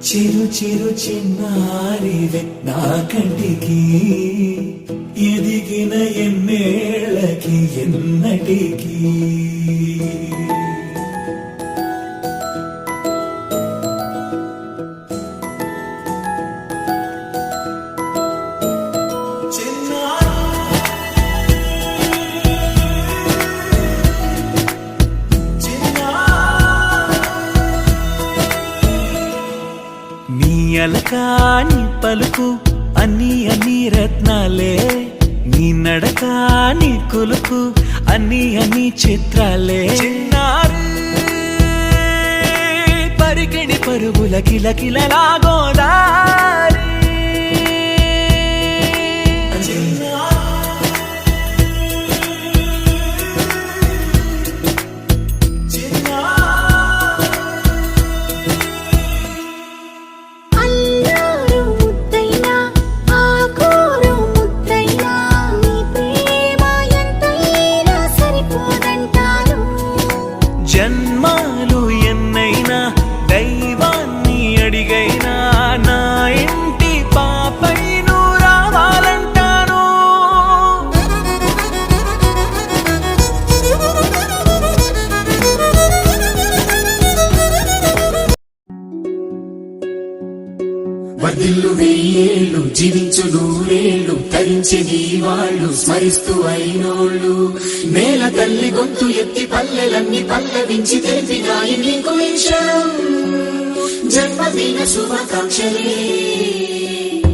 చిరు చిరు చిన్నారివే నా కంటికి ఎదిగిన ఎన్నేళ్ళకి ఎన్నటికి అలకాని పలుకు అన్ని అన్ని రత్నాలే నీ నడకాని కులుకు అన్ని అన్ని చిత్రాలే చిన్నారు పరికిణి పరుగుల కిలకిలలాగోదారి జన్మాలు ఎన్నైనా దైవాన్ని అడిగైనా నా ఇంటి పాపై నువ్వు రావాలంటాను వర్ధిల్లు వెయ్యేళ్ళు జీవించు నూరేళ్ళు తరించి నీ వాళ్ళు స్మరిస్తూ అయినోళ్ళు నేల తల్లి గొంతు ఎత్తి పల్లెలన్నీ పల్లవించి తెలిపినాయి నీకు జన్మదిన శుభాకాంక్షలే.